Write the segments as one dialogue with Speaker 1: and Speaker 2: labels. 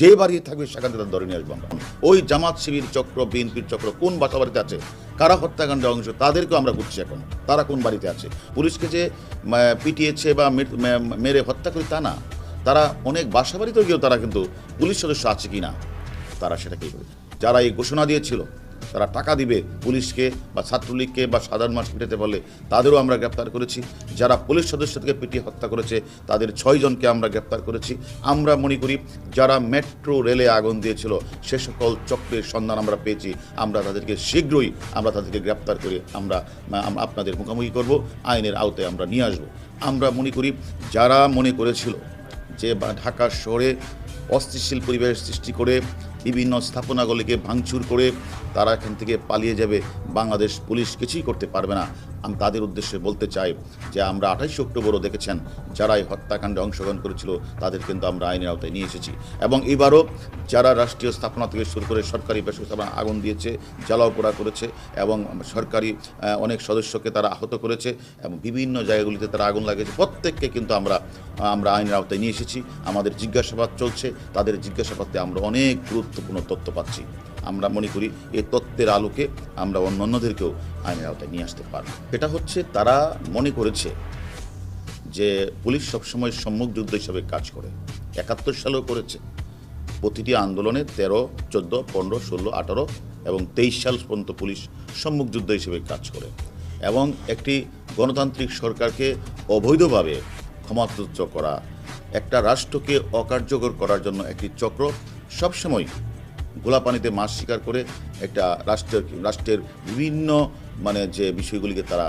Speaker 1: যে বাড়ি থাকবে সেখান থেকে ধরে নিয়ে আসবো আমরা। ওই জামাত শিবির চক্র, বিএনপির চক্র কোন বাসা বাড়িতে আছে, কারা হত্যাকাণ্ডে অংশ, তাদেরকেও আমরা বুঝছি এখন তারা কোন বাড়িতে আছে। পুলিশকে যে পিটিয়েছে বা মেরে হত্যা করে তা না, তারা অনেক বাসা বাড়িতেও গিয়েও তারা কিন্তু পুলিশ সদস্য আছে কি না তারা সেটা কী করে। যারা এই ঘোষণা দিয়েছিল তারা টাকা দিবে পুলিশকে বা ছাত্রলীগকে বা সাধারণ মানুষ পিটাতে বললে, তাদেরও আমরা গ্রেপ্তার করেছি। যারা পুলিশ সদস্যকে পিটিয়ে হত্যা করেছে তাদের 6 জনকে আমরা গ্রেপ্তার করেছি। আমরা মনে করি যারা মেট্রো রেলে আগুন দিয়েছিল সে সকল চক্রের সন্ধান আমরা পেয়েছি। আমরা তাদেরকে শীঘ্রই তাদেরকে গ্রেপ্তার করে আমরা আপনাদের মুখোমুখি করব, আইনের আওতায় আমরা নিয়ে আসব। আমরা মনে করি যারা মনে করেছিল যে ঢাকা শহরে অস্থিতিশীল পরিবেশ সৃষ্টি করে বিভিন্ন স্থাপনাগুলিকে ভাঙচুর করে তারা এখান থেকে পালিয়ে যাবে, বাংলাদেশ পুলিশ কিছুই করতে পারবে না, আমি তাদের উদ্দেশ্যে বলতে চাই যে আমরা 28 অক্টোবরও দেখেছেন যারা এই হত্যাকাণ্ডে অংশগ্রহণ করেছিল তাদের কিন্তু আমরা আইনের আওতায় নিয়ে এসেছি। এবং এবারও যারা রাষ্ট্রীয় স্থাপনা থেকে শুরু করে সরকারি বেসরকারি স্থাপনা আগুন দিয়েছে, জ্বালাও পোড়া করেছে এবং সরকারি অনেক সদস্যকে তারা আহত করেছে এবং বিভিন্ন জায়গাগুলিতে তারা আগুন লাগিয়েছে, প্রত্যেককে কিন্তু আমরা আইনের আওতায় নিয়ে এসেছি। আমাদের জিজ্ঞাসাবাদ চলছে, তাদের জিজ্ঞাসাবাদে আমরা অনেক গুরুত্বপূর্ণ তথ্য পাচ্ছি। আমরা মনে করি এই তথ্যের আলোকে আমরা অন্যান্যদেরকেও আইনের আওতায় নিয়ে আসতে পারব। এটা হচ্ছে তারা মনে করেছে যে পুলিশ সবসময় সম্মুখ যুদ্ধ হিসাবে কাজ করে, 71 সালেও করেছে। প্রতিটি আন্দোলনে 13, 14, 15, 16, 18 এবং 23 সাল পর্যন্ত পুলিশ সম্মুখ যুদ্ধ হিসেবে কাজ করে এবং একটি গণতান্ত্রিক সরকারকে অবৈধভাবে ক্ষমতাচ্যুত করা, একটা রাষ্ট্রকে অকার্যকর করার জন্য একটি চক্র সবসময় গোলাপানিতে মাছ শিকার করে একটা রাষ্ট্রের বিভিন্ন যে বিষয়গুলিকে তারা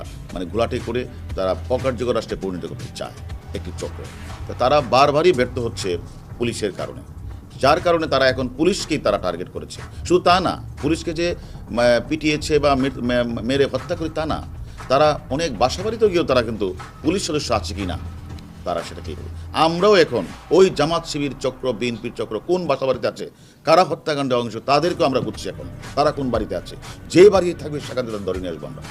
Speaker 1: ঘোলাটে করে তারা অকার্যকর রাষ্ট্রে পরিণত করতে চায় একটি চক্র। তারা বারবারই ব্যর্থ হচ্ছে পুলিশের কারণে, যার কারণে তারা এখন পুলিশকেই তারা টার্গেট করেছে। শুধু তা না, পুলিশকে যে পিটিয়েছে বা মেরে হত্যা করে তা না, তারা অনেক বাসা বাড়িতেও গিয়েও তারা কিন্তু পুলিশ সদস্য আছে কি না তারা সেটা কী করে। আমরাও এখন ওই জামাত শিবির চক্র, বিএনপির চক্র কোন বাসা বাড়িতে আছে, কারা হত্যাকাণ্ডে অংশ, তাদেরকেও আমরা বুঝছি এখন তারা কোন বাড়িতে আছে। যে বাড়ি থাকবে সেখান থেকে ধরে নিয়ে আসবো আমরা।